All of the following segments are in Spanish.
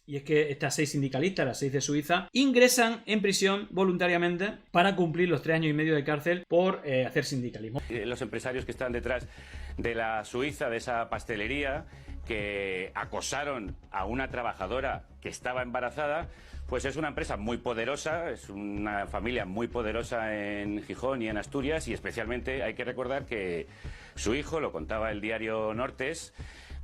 Y es que estas 6 sindicalistas, las 6 de Suiza, ingresan en prisión voluntariamente para cumplir los 3 años y medio de cárcel por hacer sindicalismo. Los empresarios que están detrás de la Suiza, de esa pastelería, que acosaron a una trabajadora que estaba embarazada, pues es una empresa muy poderosa, es una familia muy poderosa en Gijón y en Asturias, y especialmente hay que recordar que su hijo, lo contaba el diario Nortes,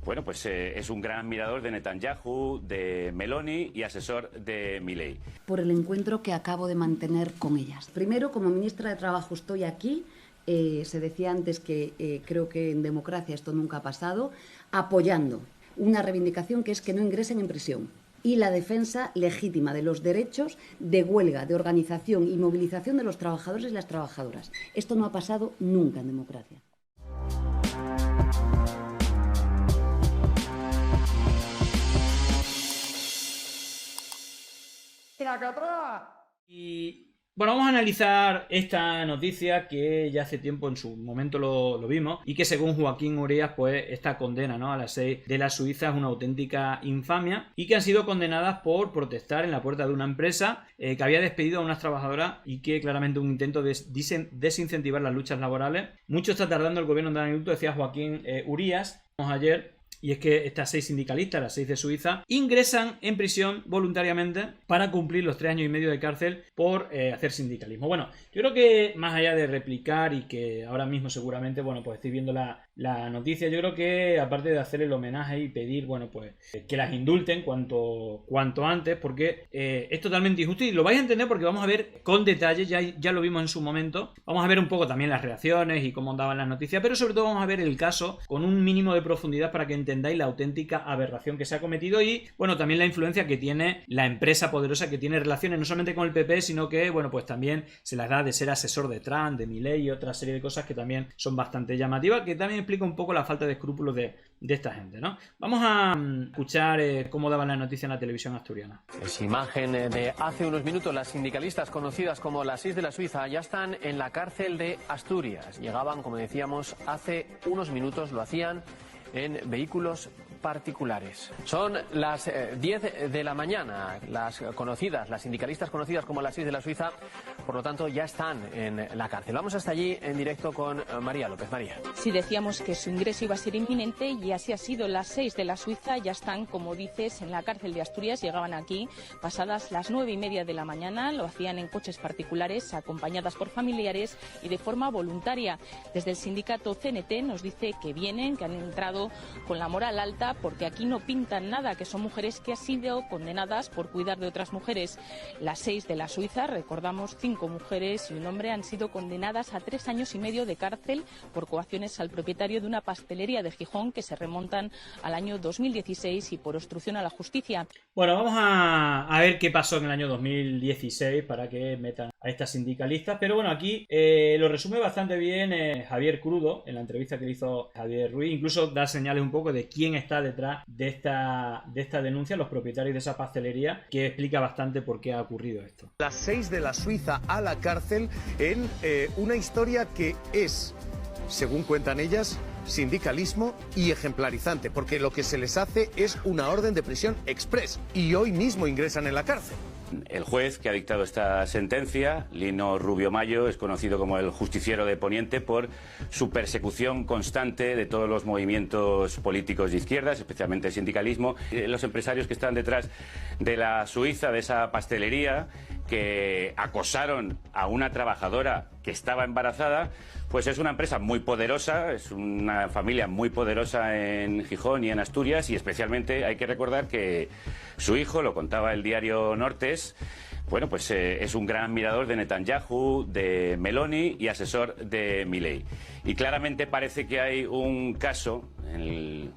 bueno, pues es un gran admirador de Netanyahu, de Meloni y asesor de Milei. Por el encuentro que acabo de mantener con ellas. Primero, como ministra de Trabajo estoy aquí, se decía antes que creo que en democracia esto nunca ha pasado, apoyando una reivindicación que es que no ingresen en prisión y la defensa legítima de los derechos de huelga, de organización y movilización de los trabajadores y las trabajadoras. Esto no ha pasado nunca en democracia. Y bueno, vamos a analizar esta noticia que ya hace tiempo en su momento lo vimos, y que según Joaquín Urías, pues esta condena, ¿no?, a las 6 de la Suiza es una auténtica infamia, y que han sido condenadas por protestar en la puerta de una empresa que había despedido a unas trabajadoras, y que claramente un intento de desincentivar las luchas laborales. Mucho está tardando el gobierno de Dani Luto, decía Joaquín Urías ayer. Y es que estas 6 sindicalistas, las 6 de Suiza, ingresan en prisión voluntariamente para cumplir los 3 años y medio de cárcel por hacer sindicalismo. Bueno, yo creo que más allá de replicar, y que ahora mismo seguramente, bueno, pues estáis viendo la noticia, yo creo que aparte de hacer el homenaje y pedir, bueno, pues que las indulten cuanto antes, porque es totalmente injusto, y lo vais a entender porque vamos a ver con detalle, ya lo vimos en su momento, vamos a ver un poco también las reacciones y cómo daban las noticias, pero sobre todo vamos a ver el caso con un mínimo de profundidad para que entendáis la auténtica aberración que se ha cometido, y bueno, también la influencia que tiene la empresa poderosa, que tiene relaciones no solamente con el PP, sino que, bueno, pues también se las da de ser asesor de Trump, de Milei y otra serie de cosas que también son bastante llamativas, que también explica un poco la falta de escrúpulos de esta gente, ¿no? Vamos a escuchar cómo daban la noticia en la televisión asturiana. Es imagen de hace unos minutos. Las sindicalistas conocidas como las 6 de la Suiza ya están en la cárcel de Asturias. Llegaban, como decíamos, hace unos minutos, lo hacían en vehículos particulares. Son las 10 de la mañana. Las sindicalistas conocidas como las 6 de la Suiza, por lo tanto, ya están en la cárcel. Vamos hasta allí en directo con María López. María. Sí, decíamos que su ingreso iba a ser inminente, y así ha sido. Las 6 de la Suiza ya están, como dices, en la cárcel de Asturias. Llegaban aquí pasadas las 9:30 de la mañana. Lo hacían en coches particulares, acompañadas por familiares y de forma voluntaria. Desde el sindicato CNT nos dice que vienen, que han entrado con la moral alta, porque aquí no pintan nada, que son mujeres que han sido condenadas por cuidar de otras mujeres. Las 6 de la Suiza, recordamos, 5 mujeres y un hombre han sido condenadas a 3 años y medio de cárcel por coacciones al propietario de una pastelería de Gijón que se remontan al año 2016 y por obstrucción a la justicia. Bueno, vamos a ver qué pasó en el año 2016 para que metan a estas sindicalistas, pero bueno, aquí lo resume bastante bien Javier Crudo en la entrevista que le hizo Javier Ruiz. Incluso da señales un poco de quién está detrás de esta denuncia, los propietarios de esa pastelería, que explica bastante por qué ha ocurrido esto. Las 6 de la Suiza a la cárcel en una historia que es, según cuentan ellas, sindicalismo y ejemplarizante, porque lo que se les hace es una orden de prisión express, y hoy mismo ingresan en la cárcel. El juez que ha dictado esta sentencia, Lino Rubio Mayo, es conocido como el justiciero de Poniente por su persecución constante de todos los movimientos políticos de izquierdas, especialmente el sindicalismo. Los empresarios que están detrás de la Suiza, de esa pastelería, que acosaron a una trabajadora que estaba embarazada, pues es una empresa muy poderosa, es una familia muy poderosa en Gijón y en Asturias, y especialmente hay que recordar que su hijo, lo contaba el diario Nortes, bueno, pues es un gran admirador de Netanyahu, de Meloni y asesor de Milei. Y claramente parece que hay un caso en el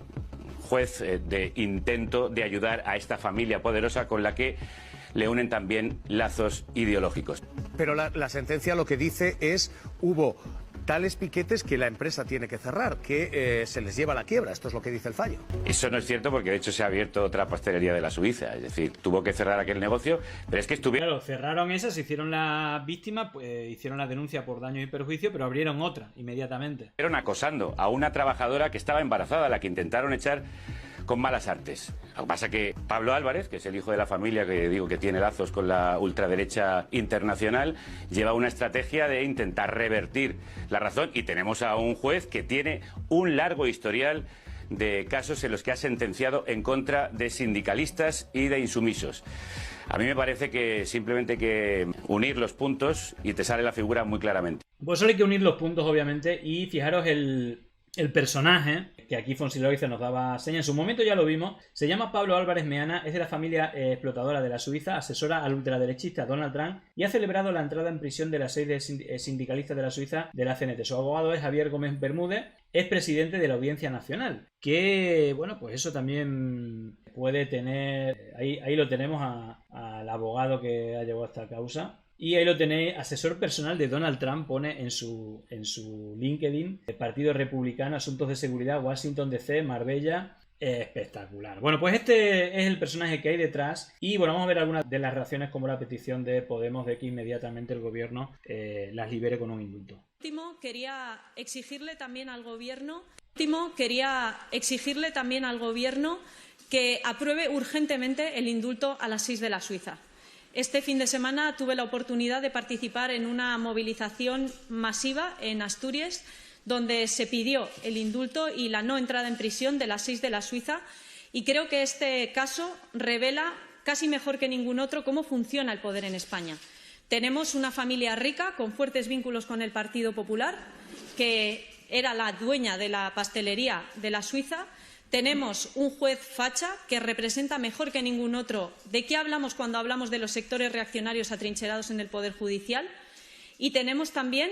juez de intento de ayudar a esta familia poderosa con la que le unen también lazos ideológicos. Pero la sentencia lo que dice es, hubo tales piquetes que la empresa tiene que cerrar, que se les lleva a la quiebra. Esto es lo que dice el fallo. Eso no es cierto, porque de hecho se ha abierto otra pastelería de la Suiza. Es decir, tuvo que cerrar aquel negocio, pero es que estuvieron... Claro, cerraron esa, se hicieron las víctimas, pues hicieron la denuncia por daños y perjuicios, pero abrieron otra inmediatamente. Estuvieron acosando a una trabajadora que estaba embarazada, a la que intentaron echar con malas artes. Lo que pasa que Pablo Álvarez, que es el hijo de la familia que digo que tiene lazos con la ultraderecha internacional, lleva una estrategia de intentar revertir la razón, y tenemos a un juez que tiene un largo historial de casos en los que ha sentenciado en contra de sindicalistas y de insumisos. A mí me parece que simplemente hay que unir los puntos y te sale la figura muy claramente. Pues solo hay que unir los puntos, obviamente, y fijaros el personaje, que aquí Fonsi Loaiza nos daba señas, en su momento ya lo vimos, se llama Pablo Álvarez Meana, es de la familia explotadora de la Suiza, asesora al ultraderechista Donald Trump y ha celebrado la entrada en prisión de las 6 sindicalistas de la Suiza de la CNT. Su abogado es Javier Gómez Bermúdez, es presidente de la Audiencia Nacional, que, bueno, pues eso también puede tener, ahí lo tenemos al abogado que ha llevado esta causa. Y ahí lo tenéis, asesor personal de Donald Trump, pone en su LinkedIn, el Partido Republicano, Asuntos de Seguridad, Washington DC, Marbella. Espectacular. Bueno, pues este es el personaje que hay detrás. Y bueno, vamos a ver algunas de las reacciones, como la petición de Podemos de que inmediatamente el gobierno las libere con un indulto. Quería exigirle también al gobierno que apruebe urgentemente el indulto a las 6 de la Suiza. Este fin de semana tuve la oportunidad de participar en una movilización masiva en Asturias, donde se pidió el indulto y la no entrada en prisión de las 6 de la Suiza, y creo que este caso revela casi mejor que ningún otro cómo funciona el poder en España. Tenemos una familia rica con fuertes vínculos con el Partido Popular, que era la dueña de la pastelería de la Suiza. Tenemos un juez facha que representa mejor que ningún otro de qué hablamos cuando hablamos de los sectores reaccionarios atrincherados en el Poder Judicial. Y tenemos también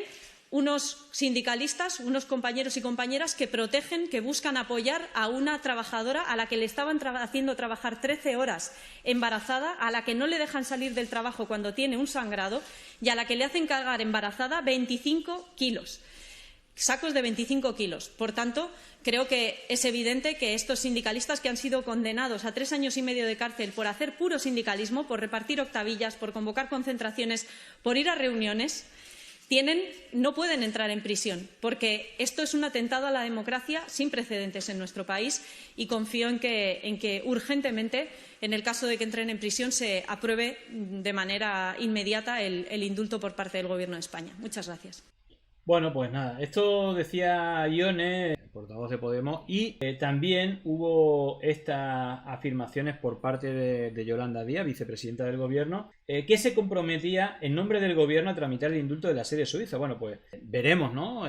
unos sindicalistas, unos compañeros y compañeras que protegen, que buscan apoyar a una trabajadora a la que le estaban haciendo trabajar 13 horas embarazada, a la que no le dejan salir del trabajo cuando tiene un sangrado y a la que le hacen cargar embarazada 25 kilos. Sacos de 25 kilos. Por tanto, creo que es evidente que estos sindicalistas que han sido condenados a 3 años y medio de cárcel por hacer puro sindicalismo, por repartir octavillas, por convocar concentraciones, por ir a reuniones, no pueden entrar en prisión, porque esto es un atentado a la democracia sin precedentes en nuestro país, y confío en que urgentemente, en el caso de que entren en prisión, se apruebe de manera inmediata el indulto por parte del Gobierno de España. Muchas gracias. Bueno, pues nada, esto decía Ione, portavoz de Podemos, y también hubo estas afirmaciones por parte de Yolanda Díaz, vicepresidenta del Gobierno, que se comprometía en nombre del Gobierno a tramitar el indulto de la sede suiza. Bueno, pues veremos, ¿no?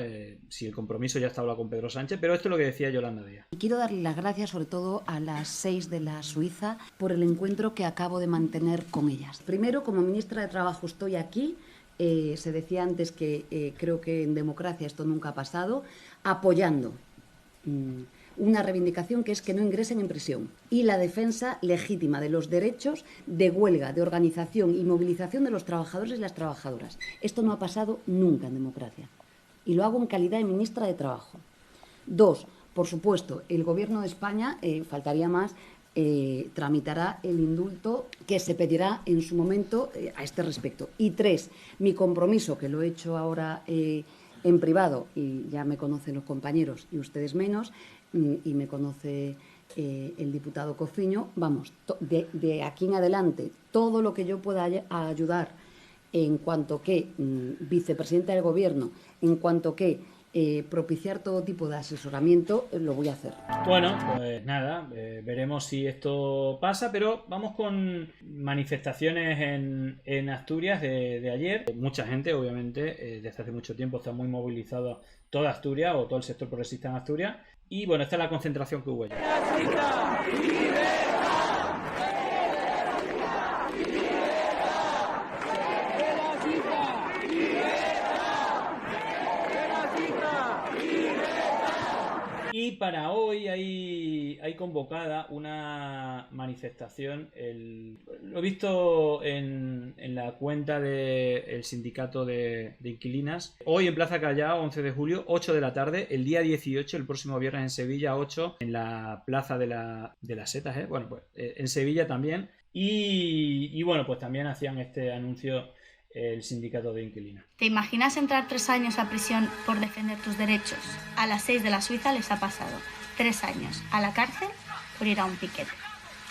Si el compromiso ya está hablado con Pedro Sánchez, pero esto es lo que decía Yolanda Díaz. Quiero darle las gracias sobre todo a las 6 de la Suiza por el encuentro que acabo de mantener con ellas. Primero, como ministra de Trabajo estoy aquí. Se decía antes que creo que en democracia esto nunca ha pasado, apoyando una reivindicación que es que no ingresen en prisión y la defensa legítima de los derechos de huelga, de organización y movilización de los trabajadores y las trabajadoras. Esto no ha pasado nunca en democracia y lo hago en calidad de ministra de Trabajo. 2, por supuesto, el Gobierno de España, faltaría más, tramitará el indulto que se pedirá en su momento a este respecto. Y 3, mi compromiso, que lo he hecho ahora en privado, y ya me conocen los compañeros y ustedes menos, y me conoce el diputado Cociño, vamos, de aquí en adelante, todo lo que yo pueda ayudar en cuanto que vicepresidenta del Gobierno, en cuanto que propiciar todo tipo de asesoramiento, lo voy a hacer. Bueno, pues nada, veremos si esto pasa, pero vamos con manifestaciones en Asturias de ayer. Mucha gente, obviamente, desde hace mucho tiempo está muy movilizada toda Asturias o todo el sector progresista en Asturias. Y bueno, esta es la concentración que hubo ayer. Y para hoy hay convocada una manifestación, lo he visto en la cuenta del sindicato de inquilinas, hoy en Plaza Callao, 11 de julio, 8 de la tarde, el día 18, el próximo viernes en Sevilla, 8, en la Plaza de las Setas, bueno, pues en Sevilla también, y bueno, pues también hacían este anuncio el sindicato de inquilinas. ¿Te imaginas entrar 3 años a prisión por defender tus derechos? A las 6 de la Suiza les ha pasado 3 años a la cárcel por ir a un piquete.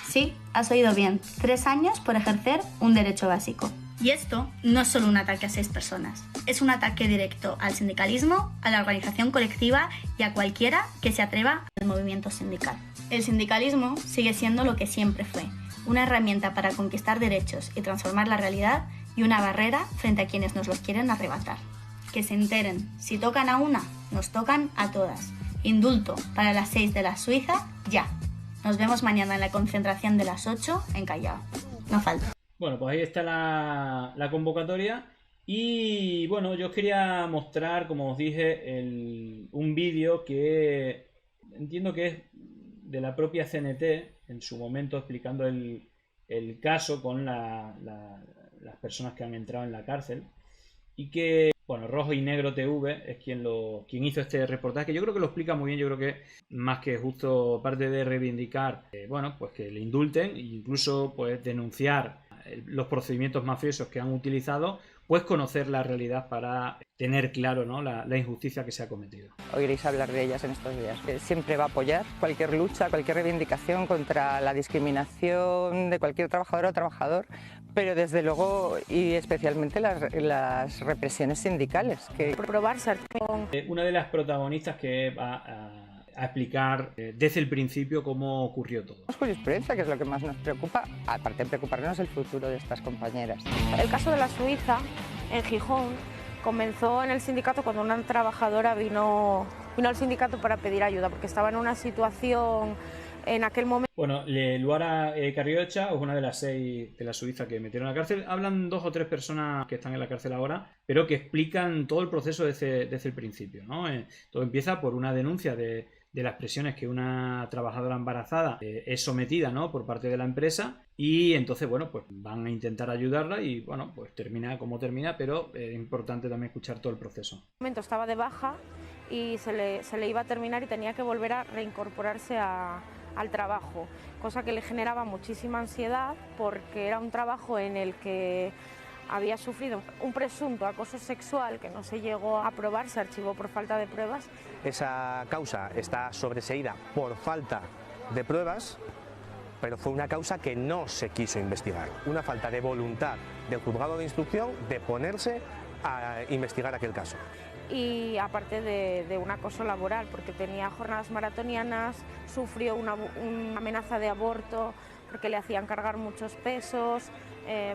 Sí, has oído bien, 3 años por ejercer un derecho básico. Y esto no es solo un ataque a 6 personas, es un ataque directo al sindicalismo, a la organización colectiva y a cualquiera que se atreva al movimiento sindical. El sindicalismo sigue siendo lo que siempre fue, una herramienta para conquistar derechos y transformar la realidad y una barrera frente a quienes nos los quieren arrebatar. Que se enteren, si tocan a una, nos tocan a todas. Indulto para las 6 de la Suiza, ya. Nos vemos mañana en la concentración de las 8 en Callao. No falta. Bueno, pues ahí está la convocatoria. Y bueno, yo os quería mostrar, como os dije, un vídeo que entiendo que es de la propia CNT, en su momento explicando el caso con las personas que han entrado en la cárcel. Y que, bueno, Rojo y Negro TV es quien hizo este reportaje. Yo creo que lo explica muy bien. Yo creo que más que justo, aparte de reivindicar, bueno, pues que le indulten e incluso pues denunciar los procedimientos mafiosos que han utilizado, pues conocer la realidad para tener claro, ¿no?, la injusticia que se ha cometido. Oiréis hablar de ellas en estos días. Siempre va a apoyar cualquier lucha, cualquier reivindicación contra la discriminación de cualquier trabajadora o trabajador, pero desde luego y especialmente las represiones sindicales. Una de las protagonistas que va a explicar desde el principio cómo ocurrió todo. Jurisprudencia, que es lo que más nos preocupa, aparte de preocuparnos el futuro de estas compañeras. El caso de la Suiza, en Gijón, comenzó en el sindicato cuando una trabajadora vino al sindicato para pedir ayuda, porque estaba en una situación en aquel momento. Bueno, Luara Carriocha es una de las 6 de la Suiza que metieron a la cárcel. Hablan 2 o 3 personas que están en la cárcel ahora, pero que explican todo el proceso desde el principio, ¿no? Todo empieza por una denuncia de las presiones que una trabajadora embarazada es sometida, ¿no?, por parte de la empresa, y entonces, bueno, pues van a intentar ayudarla y, bueno, pues termina como termina, pero es importante también escuchar todo el proceso. En un momento estaba de baja y se le iba a terminar y tenía que volver a reincorporarse al trabajo, cosa que le generaba muchísima ansiedad porque era un trabajo en el que había sufrido un presunto acoso sexual que no se llegó a probar, se archivó por falta de pruebas. Esa causa está sobreseída por falta de pruebas, pero fue una causa que no se quiso investigar. Una falta de voluntad del juzgado de instrucción de ponerse a investigar aquel caso. Y aparte de un acoso laboral, porque tenía jornadas maratonianas, sufrió una amenaza de aborto, porque le hacían cargar muchos pesos.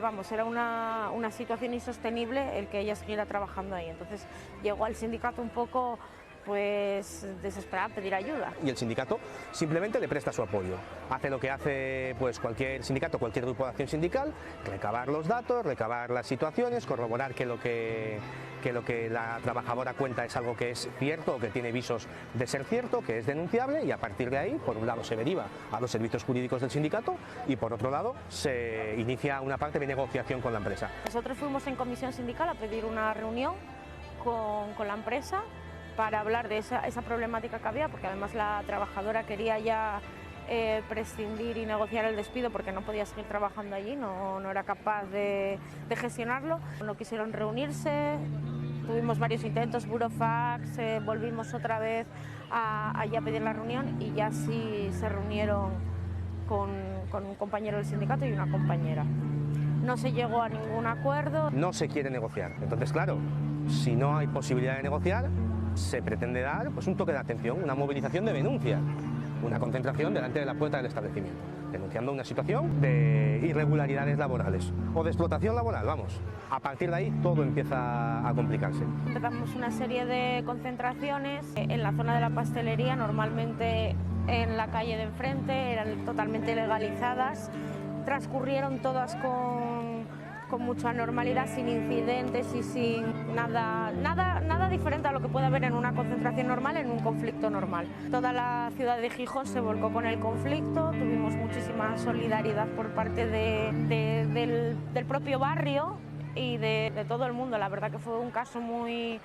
Vamos, era una situación insostenible el que ella siguiera trabajando ahí. Entonces llegó al sindicato un poco pues desesperada a pedir ayuda. Y el sindicato simplemente le presta su apoyo. Hace lo que hace pues cualquier sindicato, cualquier grupo de acción sindical, recabar los datos, recabar las situaciones, corroborar que lo que la trabajadora cuenta es algo que es cierto o que tiene visos de ser cierto, que es denunciable, y a partir de ahí, por un lado, se deriva a los servicios jurídicos del sindicato y por otro lado se inicia una parte de negociación con la empresa. Nosotros fuimos en comisión sindical a pedir una reunión con la empresa para hablar de esa problemática que había, porque además la trabajadora quería ya prescindir y negociar el despido porque no podía seguir trabajando allí, no era capaz de gestionarlo. No quisieron reunirse, tuvimos varios intentos, burofax, volvimos otra vez allí a pedir la reunión y ya sí se reunieron con un compañero del sindicato y una compañera. No se llegó a ningún acuerdo. No se quiere negociar. Entonces, claro, si no hay posibilidad de negociar, se pretende dar pues, un toque de atención, una movilización de denuncia, una concentración delante de la puerta del establecimiento, denunciando una situación de irregularidades laborales o de explotación laboral, vamos. A partir de ahí todo empieza a complicarse. Empezamos una serie de concentraciones en la zona de la pastelería, normalmente en la calle de enfrente, eran totalmente legalizadas, transcurrieron todas con mucha normalidad, sin incidentes y sin nada diferente a lo que puede haber en una concentración normal, en un conflicto normal. Toda la ciudad de Gijón se volcó con el conflicto, tuvimos muchísima solidaridad por parte del propio barrio y de todo el mundo. La verdad que fue un caso muy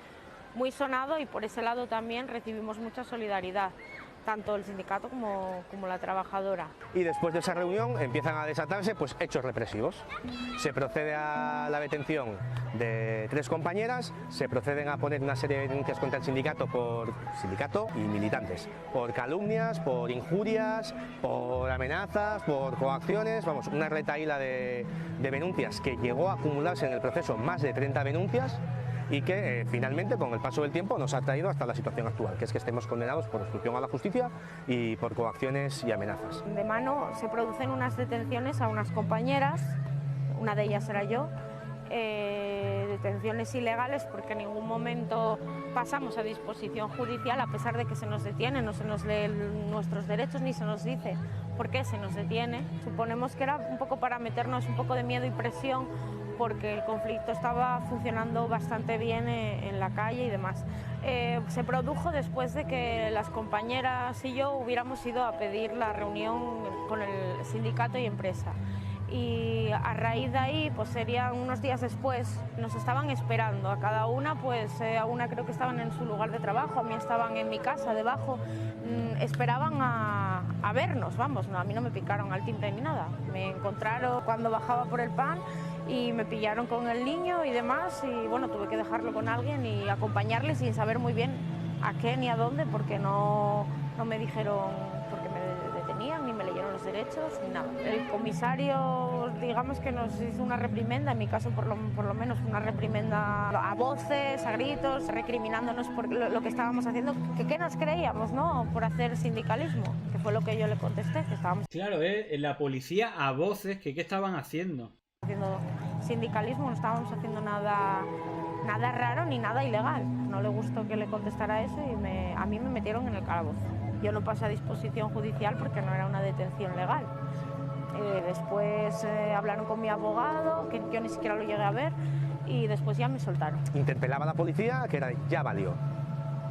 sonado y por ese lado también recibimos mucha solidaridad. tanto el sindicato como la trabajadora. Y después de esa reunión empiezan a desatarse pues, hechos represivos. Se procede a la detención de 3 compañeras, se proceden a poner una serie de denuncias contra el sindicato y militantes, por calumnias, por injurias, por amenazas, por coacciones, vamos, una retahíla de denuncias que llegó a acumularse en el proceso más de 30 denuncias y que finalmente con el paso del tiempo nos ha traído hasta la situación actual, que es que estemos condenados por obstrucción a la justicia y por coacciones y amenazas. De mano se producen unas detenciones a unas compañeras, una de ellas era yo, detenciones ilegales porque en ningún momento pasamos a disposición judicial a pesar de que se nos detiene, no se nos lee nuestros derechos ni se nos dice por qué se nos detiene. Suponemos que era un poco para meternos un poco de miedo y presión porque el conflicto estaba funcionando bastante bien en la calle y demás. Se produjo después de que las compañeras y yo hubiéramos ido a pedir la reunión con el sindicato y empresa. Y a raíz de ahí, pues serían unos días después, nos estaban esperando a cada una, pues a una creo que estaban en su lugar de trabajo, a mí estaban en mi casa debajo, esperaban a vernos, vamos, no, a mí no me picaron al timbre ni nada, me encontraron cuando bajaba por el pan y me pillaron con el niño y demás y bueno, tuve que dejarlo con alguien y acompañarle sin saber muy bien a qué ni a dónde porque no me dijeron porque me detenían ni me leyeron los derechos ni nada. El comisario digamos que nos hizo una reprimenda, en mi caso por lo menos una reprimenda a voces, a gritos, recriminándonos por lo que estábamos haciendo, que qué nos creíamos, ¿no? Por hacer sindicalismo, que fue lo que yo le contesté, que estábamos... Claro, la policía a voces, que qué estaban haciendo sindicalismo, no estábamos haciendo nada raro ni nada ilegal. No le gustó que le contestara eso y a mí me metieron en el calabozo. Yo no pasé a disposición judicial porque no era una detención legal. Después hablaron con mi abogado, que yo ni siquiera lo llegué a ver, y después ya me soltaron. Interpelaba a la policía, que era ya valió.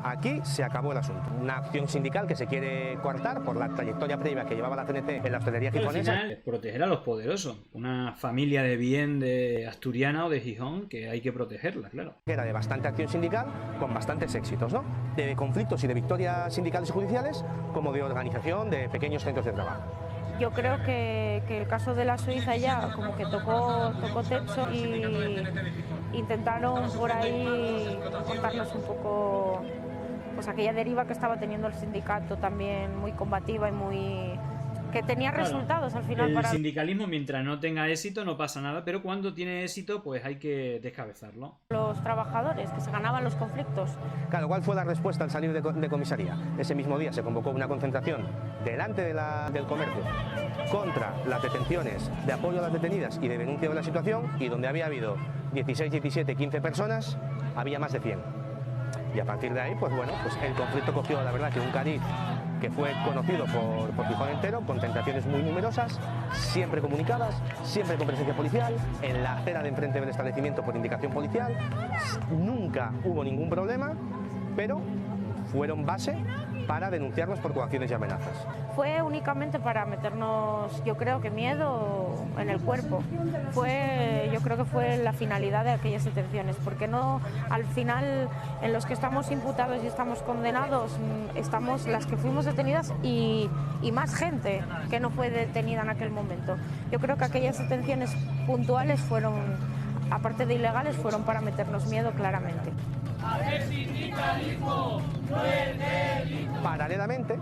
Aquí se acabó el asunto. Una acción sindical que se quiere coartar por la trayectoria previa que llevaba la CNT en la hostelería gijonesa. Al final, proteger a los poderosos. Una familia de bien de asturiana o de Gijón que hay que protegerla, claro. Era de bastante acción sindical, con bastantes éxitos, ¿no? De conflictos y de victorias sindicales y judiciales, como de organización de pequeños centros de trabajo. Yo creo que el caso de la Suiza ya como que tocó techo y intentaron por ahí contarnos un poco pues aquella deriva que estaba teniendo el sindicato también muy combativa y muy... que tenía resultados al final. El sindicalismo mientras no tenga éxito no pasa nada, pero cuando tiene éxito pues hay que descabezarlo. Los trabajadores que se ganaban los conflictos. Claro, ¿cuál fue la respuesta al salir de comisaría? Ese mismo día se convocó una concentración delante del comercio contra las detenciones, de apoyo a las detenidas y de denuncia de la situación, y donde había habido 16, 17, 15 personas, había más de 100. Y a partir de ahí, pues bueno, pues el conflicto cogió, la verdad, que un cariz que fue conocido por Gijón entero, concentraciones muy numerosas, siempre comunicadas, siempre con presencia policial, en la acera de enfrente del establecimiento por indicación policial. Nunca hubo ningún problema, pero fueron base para denunciarnos por coacciones y amenazas. Fue únicamente para meternos, yo creo que miedo en el cuerpo. Yo creo que fue la finalidad de aquellas detenciones, porque no, al final, en los que estamos imputados y estamos condenados, estamos las que fuimos detenidas y más gente que no fue detenida en aquel momento. Yo creo que aquellas detenciones puntuales fueron, aparte de ilegales, fueron para meternos miedo claramente. Paralelamente,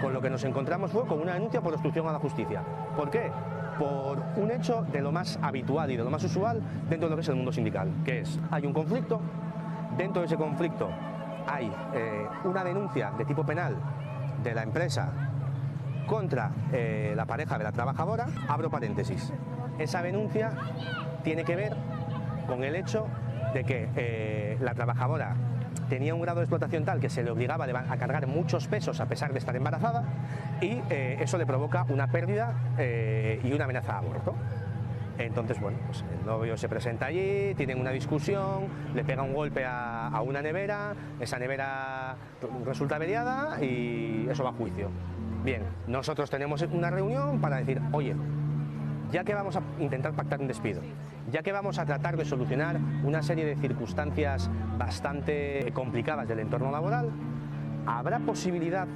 con lo que nos encontramos fue con una denuncia por obstrucción a la justicia. ¿Por qué? Por un hecho de lo más habitual y de lo más usual dentro de lo que es el mundo sindical, que es, hay un conflicto, dentro de ese conflicto hay una denuncia de tipo penal de la empresa contra la pareja de la trabajadora, abro paréntesis. Esa denuncia tiene que ver con el hecho de que la trabajadora tenía un grado de explotación tal que se le obligaba a cargar muchos pesos a pesar de estar embarazada y eso le provoca una pérdida y una amenaza a aborto. Entonces, bueno, pues el novio se presenta allí, tienen una discusión, le pega un golpe a una nevera, esa nevera resulta averiada y eso va a juicio. Bien, nosotros tenemos una reunión para decir, oye, ya que vamos a intentar pactar un despido, ya que vamos a tratar de solucionar una serie de circunstancias bastante complicadas del entorno laboral, ¿habrá posibilidad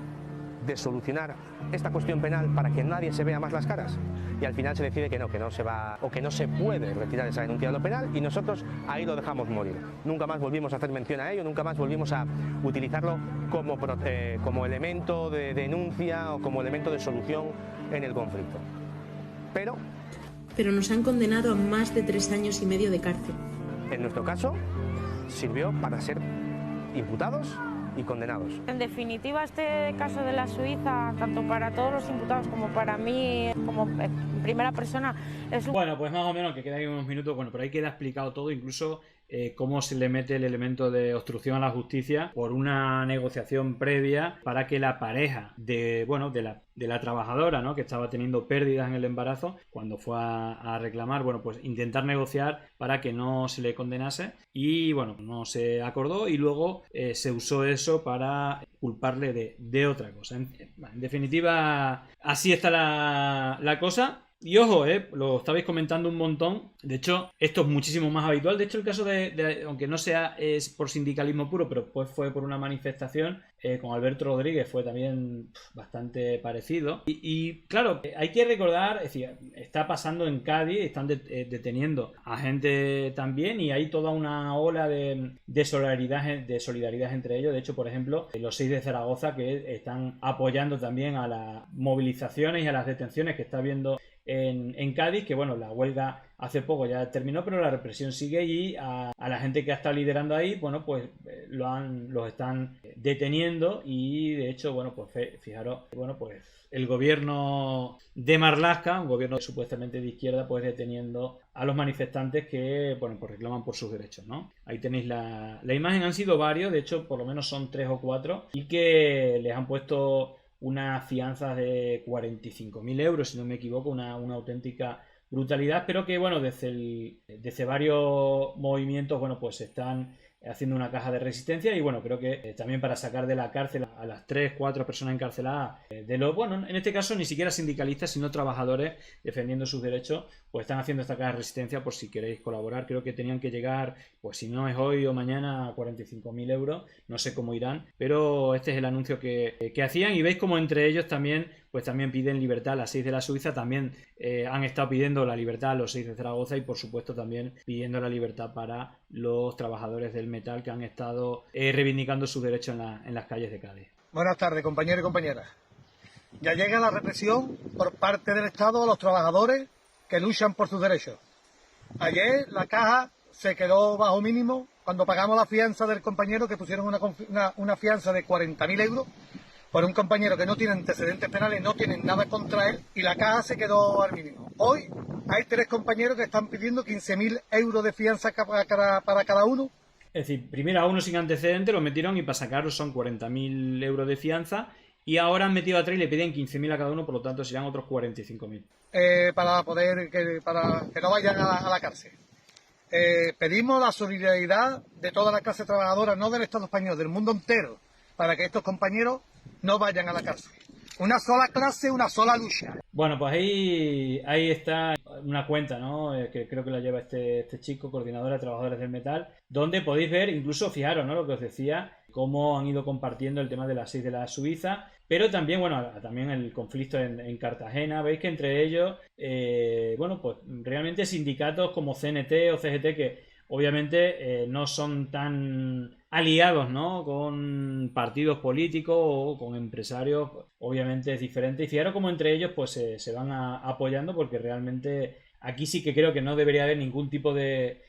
de solucionar esta cuestión penal para que nadie se vea más las caras. Y al final se decide que no se va o que no se puede retirar esa denuncia de lo penal y nosotros ahí lo dejamos morir. Nunca más volvimos a hacer mención a ello, nunca más volvimos a utilizarlo como elemento de denuncia o como elemento de solución en el conflicto. Pero nos han condenado a más de 3 años y medio de cárcel. En nuestro caso, sirvió para ser imputados y condenados. En definitiva, este caso de la Suiza, tanto para todos los imputados como para mí, como en primera persona, es un... Bueno, pues más o menos, que quedan unos minutos, bueno, pero ahí queda explicado todo, incluso cómo se le mete el elemento de obstrucción a la justicia por una negociación previa para que la pareja de la trabajadora, ¿no?, que estaba teniendo pérdidas en el embarazo, cuando fue a reclamar, bueno, pues intentar negociar para que no se le condenase y, bueno, no se acordó y luego se usó eso para culparle de otra cosa. En definitiva, así está la cosa. Y ojo, lo estabais comentando un montón. De hecho, esto es muchísimo más habitual. De hecho, el caso aunque no sea es por sindicalismo puro, pero pues fue por una manifestación con Alberto Rodríguez, fue también bastante parecido. Y claro, hay que recordar, es decir, está pasando en Cádiz, están deteniendo a gente también y hay toda una ola de solidaridad entre ellos. De hecho, por ejemplo, los 6 de Zaragoza que están apoyando también a las movilizaciones y a las detenciones que está habiendo en Cádiz, que bueno, la huelga hace poco ya terminó, pero la represión sigue y a la gente que ha estado liderando ahí, bueno, pues los están deteniendo y de hecho, bueno, pues fijaros, bueno, pues el gobierno de Marlaska, un gobierno supuestamente de izquierda, pues deteniendo a los manifestantes que, bueno, pues reclaman por sus derechos, ¿no? Ahí tenéis la imagen, han sido varios, de hecho, por lo menos son 3 o 4 y que les han puesto unas fianzas de 45.000 euros, si no me equivoco, una auténtica brutalidad, pero que, bueno, desde varios movimientos, bueno, pues están haciendo una caja de resistencia y, bueno, creo que también para sacar de la cárcel a las 3-4 personas encarceladas, bueno, en este caso ni siquiera sindicalistas, sino trabajadores defendiendo sus derechos, pues están haciendo esta caja de resistencia por si queréis colaborar. Creo que tenían que llegar, pues si no es hoy o mañana, a 45.000 euros, no sé cómo irán, pero este es el anuncio que hacían y veis como entre ellos también piden libertad a las 6 de la Suiza, también han estado pidiendo la libertad a los 6 de Zaragoza y por supuesto también pidiendo la libertad para los trabajadores del metal que han estado reivindicando sus derechos en las calles de Cádiz. Buenas tardes, compañeros y compañeras. Ya llega la represión por parte del Estado a los trabajadores que luchan por sus derechos. Ayer la caja se quedó bajo mínimo cuando pagamos la fianza del compañero, que pusieron una fianza de 40.000 euros por un compañero que no tiene antecedentes penales, no tienen nada contra él, y la caja se quedó al mínimo. Hoy hay 3 compañeros que están pidiendo 15.000 euros de fianza para cada uno. Es decir, primero a uno sin antecedentes lo metieron y para sacarlo son 40.000 euros de fianza, y ahora han metido a 3 y le piden 15.000 a cada uno, por lo tanto serán otros 45.000. Para que no vayan a la cárcel. Pedimos la solidaridad de toda la clase trabajadora, no del Estado español, del mundo entero, para que estos compañeros no vayan a la cárcel. Una sola clase, una sola lucha. Bueno, pues ahí está una cuenta, ¿no? Que creo que la lleva este chico, coordinador de trabajadores del metal, donde podéis ver, incluso fijaros, ¿no?, lo que os decía, cómo han ido compartiendo el tema de las 6 de la Suiza, pero también, bueno, también el conflicto en Cartagena. Veis que entre ellos, bueno, pues realmente sindicatos como CNT o CGT, que obviamente no son tan aliados, ¿no?, con partidos políticos o con empresarios, obviamente es diferente. Y fijaros como entre ellos pues se van apoyando, porque realmente aquí sí que creo que no debería haber ningún tipo de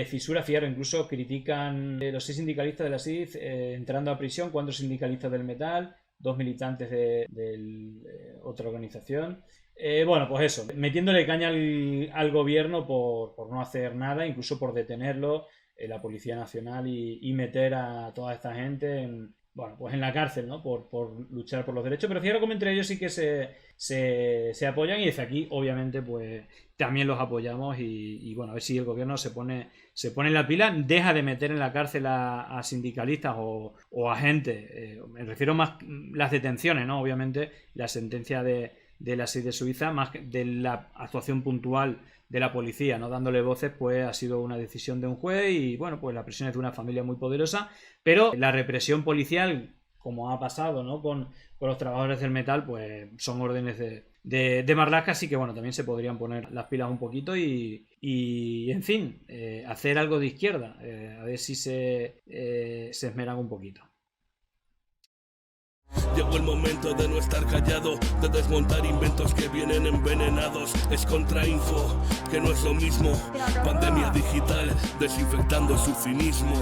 fisura. Fijaros, incluso critican los 6 sindicalistas de la SID entrando a prisión, 4 sindicalistas del metal, 2 militantes de otra organización. Bueno, pues eso, metiéndole caña al gobierno por no hacer nada, incluso por detenerlo, la Policía Nacional, y meter a toda esta gente en la cárcel, ¿no?, por luchar por los derechos. Pero fijaros como entre ellos sí que se apoyan, y desde aquí obviamente pues también los apoyamos y bueno, a ver si el gobierno se pone en la pila, deja de meter en la cárcel a sindicalistas o a gente, me refiero más las detenciones, ¿no?, obviamente la sentencia de la 6 de Suiza, más de la actuación puntual de la policía, no dándole voces, pues ha sido una decisión de un juez y bueno, pues la presión es de una familia muy poderosa, pero la represión policial como ha pasado, ¿no? con los trabajadores del metal, pues son órdenes de Marlaska, así que bueno, también se podrían poner las pilas un poquito y en fin, hacer algo de izquierda, a ver si se esmeran un poquito. Llegó el momento de no estar callado, de desmontar inventos que vienen envenenados. Es contrainfo, que no es lo mismo. Pandemia digital, desinfectando su cinismo.